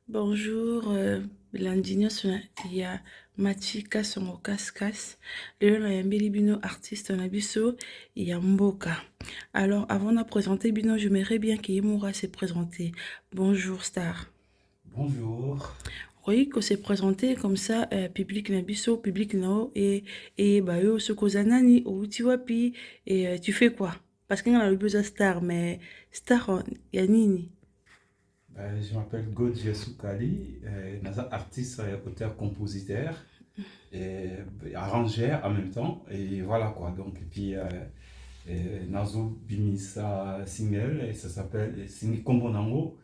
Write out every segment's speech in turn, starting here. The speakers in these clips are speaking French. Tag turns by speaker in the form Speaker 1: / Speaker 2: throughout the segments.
Speaker 1: Bonjour, Landino il y a Matika Songo Kaskas, le Yambeli Bino artiste na biso, il y a Mboka. Alors, avant de présenter Bino, j'aimerais bien qu'Yemura se présenter. Bonjour, star.
Speaker 2: Bonjour.
Speaker 1: Oui, que se présenter comme ça, public na biso, public nao, et bah, yo, ce kozanani, ou tu vois, puis, et tu fais quoi? Parce qu'il y a le besoin star, mais star, il y a nini.
Speaker 2: Je m'appelle Godje Soukali, naza artiste, auteur, compositeur et arrangeur en même temps. Et voilà quoi. Donc, et puis, Nazo Bimisa single, et ça s'appelle Singi Kombo Nango.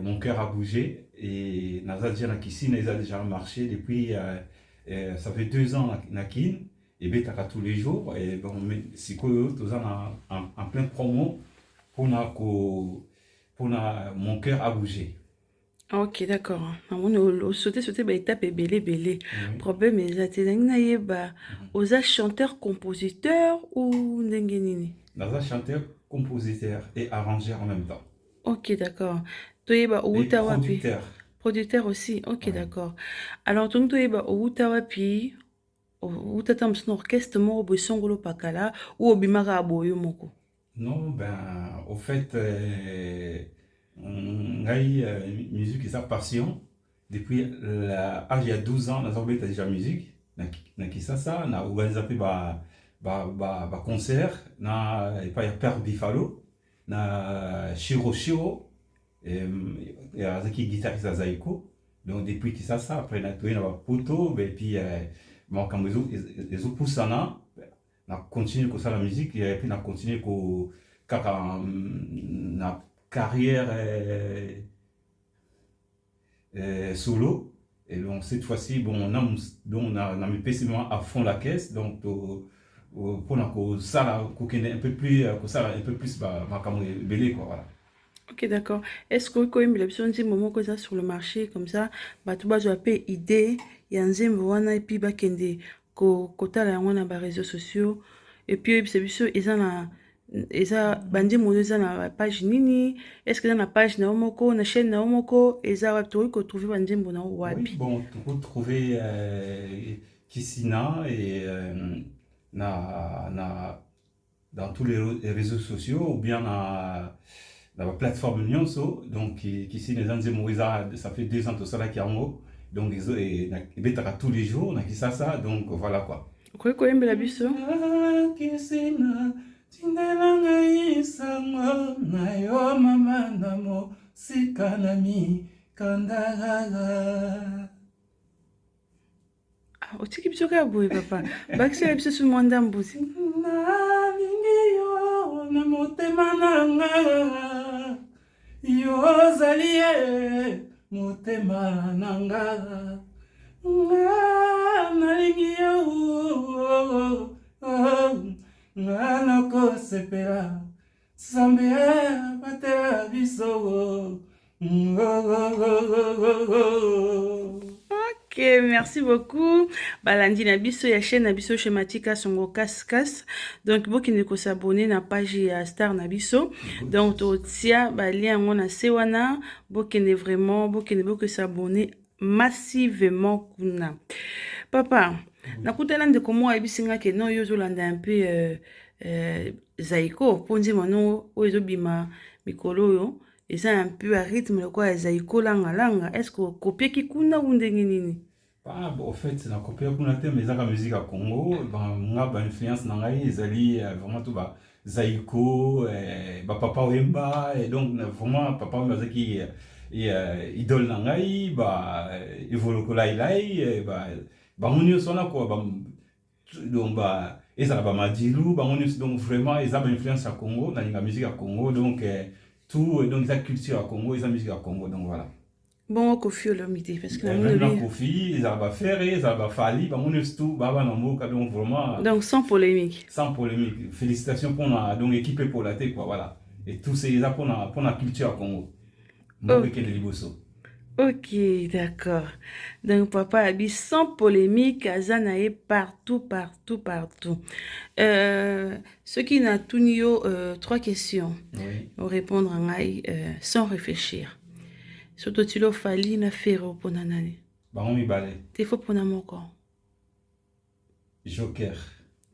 Speaker 2: Mon cœur a bougé. Et Naza Djana Kissi, a déjà marché depuis, ça fait 2 ans na kin. Et Betaka tous les jours. Et bon, si quoi, tous en plein promo pour mon cœur a bougé.
Speaker 1: Ah, ok, d'accord. Namoni sauter ba étape ebele ebele.
Speaker 2: Oui.
Speaker 1: Problème eza te ndenge nayeba
Speaker 2: Mhm.
Speaker 1: oza chanteur compositeur ou ndenge nini?
Speaker 2: Naza chanteur, compositeur et arrangeur en même temps.
Speaker 1: Ok, d'accord. Toyeba
Speaker 2: Et
Speaker 1: outa wapi?
Speaker 2: producteur.
Speaker 1: Producteur aussi. Ok,
Speaker 2: Ouais.
Speaker 1: d'accord. Alors donc toyeba outa wapi? Outa tamsina orchestre moko boye songolo pakala ou obimaka boyo moko.
Speaker 2: Non, au fait, ngai, musique et sa passion. Depuis l'âge il y a 12 ans, nous avons déjà musique. Na Kisasa, na organisé ba concert, na et pas y a Père Bifalo, na Shiro Shiro, et Azaki guitariste à Zaiko. Donc depuis Kisasa, après na tourné na Poto, et puis bon quand les autres poussent na continué comme ça la musique et puis na continué ko kaka na carrière solo. Et donc cette fois-ci, bon, on a mis spécialement à fond la caisse, donc pour que ça un peu plus ma belé quoi, voilà.
Speaker 1: Ok, d'accord. Est-ce que quand même l'option dit moment que ça sur le marché comme ça, bah tu vas payer idée, il y a un zéro wana et puis bah kende ko kota la wana ba réseaux sociaux et puis c'est bien sûr ils ont bandi mo ils na page nini, est-ce que dans la page na omoko na chaîne na omoko ils ont tu ko trouver bandi mo na
Speaker 2: Oui,
Speaker 1: wapi.
Speaker 2: bon, tu peux trouver Kissina et dans tous les réseaux sociaux ou bien dans la plateforme Nyonso. Donc, qui les Anze Moïsa, ça fait 2 ans tout ça là qui est en haut. Donc, ils mettent tous les jours, on a qui ça. Donc, voilà quoi.
Speaker 1: Ko ko yembela biso.
Speaker 2: Kisina, tindelanga isango, na yo mama namo, sikanami, kandagaga.
Speaker 1: Ah, otiki biso ka boye papa. Bakisi la biso sur mwanda mbuzi.
Speaker 2: Nalingi yo na motema na nga, yo ozali ye motema na nga, nga nalingi yo, nga nakosepela Nzambe abatela biso.
Speaker 1: Ok, merci beaucoup. Balandi na biso ya chaîne na biso chez Matika Songo Kaskas. Donc boki ne ko s'abonner na page ya Star na biso. Donc
Speaker 2: Good.
Speaker 1: to tia ba lien ngo na se wana boki ne vraiment boki ne boki s'abonner massivement kuna. Papa,
Speaker 2: Oui.
Speaker 1: nakutana ndeko moko ayebisinga ke no yo ozolanda un peu Zaiko ponzi mano oyo ezobima mikolo oyo eza un peu à rythme lokola ya Zaiko langa-langa. Est-ce que kopieki kuna ou ndenge nini?
Speaker 2: Au fait, na kopia kuna te mais ezaka musique à Congo, nga ba influence na ngai ezali vraiment tout ba Zaiko, ba Papa Wemba, et donc vraiment Papa Wemba zaki idole na ngai, ba Evoloko Lai Lai, ba moni sona quoi, donc ezala ba Madilu, ba moni donc vraiment ezaba influence à Congo, na linga musique à Congo, donc tout donc eza culture à Congo, eza musique à Congo, donc voilà.
Speaker 1: Bon, Kofi Olomide, parce que la
Speaker 2: Même la
Speaker 1: minobi.
Speaker 2: Kofi, ils avaient fait, ils avaient fallu, on est tout, baba nambo, donc vraiment,
Speaker 1: Donc, sans polémique.
Speaker 2: sans polémique. Félicitations pour la donc équipe pour la tête, quoi, voilà. Et tous ces là pour la culture à Congo. Mboke
Speaker 1: Ok,
Speaker 2: Kende Liboso.
Speaker 1: ok, d'accord. Donc, papa a dit sans polémique, Azanae partout, partout, partout. Ce qui n'a tout niveau, trois questions.
Speaker 2: Oui.
Speaker 1: Pour répondre en aïe, sans réfléchir. Soto tilo fali na fero pona nani.
Speaker 2: Bango mibale.
Speaker 1: Te fo pona moko.
Speaker 2: Joker.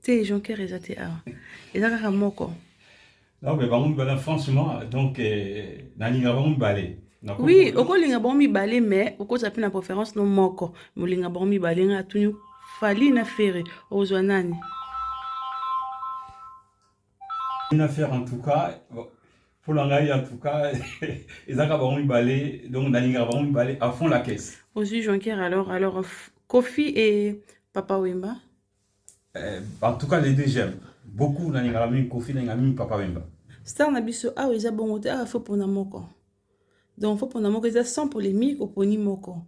Speaker 1: Te jonker eza te awa. Eza kaka moko.
Speaker 2: Non, mais bango mibale, franchement, donc, nalinga bango mibale.
Speaker 1: Oui, okolinga bango mibale, mais okoza pe na préférence no moko. Molinga bango mibale nga atuni fali na fere. Ozwa nani?
Speaker 2: Une affaire en tout cas, pour l'engager en tout cas, ils ont bango mibale, donc nalinga bango mibale à fond la caisse.
Speaker 1: Ozwi jonker alors Kofi et Papa Wemba.
Speaker 2: En tout cas, les deux j'aime. Beaucoup nalinga mingi Kofi nalinga mingi Papa Wemba.
Speaker 1: Star na biso awa eza bongo te awa fo pona moko. Donc fo pona moko eza sans polémique oponi moko.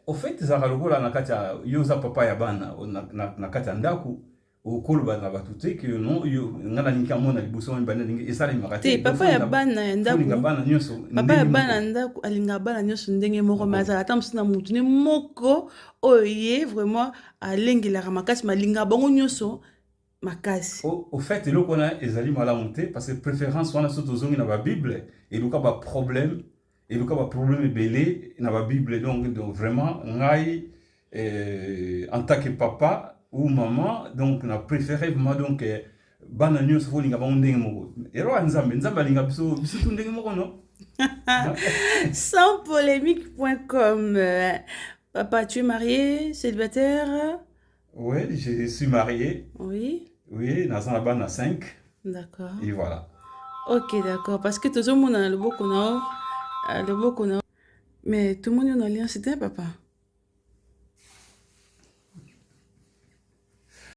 Speaker 2: Au fait, ezaka lokola na kati ya yo oza papa ya bana na kati ya ndako okoloba na bato te ke non yo nga nalingi amona liboso wana bana ndenge esalemaka
Speaker 1: te papa ya bana ya ndako
Speaker 2: bana nyonso
Speaker 1: papa ya bana ya ndako alinga bana nyonso ndenge moko mais azala ata mosusu na mutu ne moko oyo ye vraiment alengelaka makasi malinga bango nyonso makasi.
Speaker 2: Au fait eloko wana ezali malamu te parce que préférence wana so tozongi na babible eluka baproblème ebele na babible donc vraiment ngai en tant que papa ou maman donc na préféré vraiment donc bana nyonso fo linga bango ndenge moko ero ya nzambe alinga biso tu ndenge moko non.
Speaker 1: Sans polémique.com. Papa, tu es marié, célibataire?
Speaker 2: Oui, je suis marié.
Speaker 1: Oui.
Speaker 2: Oui, dans un bana 5.
Speaker 1: D'accord.
Speaker 2: Et voilà.
Speaker 1: Ok, d'accord. Parce que tout le monde a le beau qu'on a. Mais tout le monde a une alliance, c'était papa.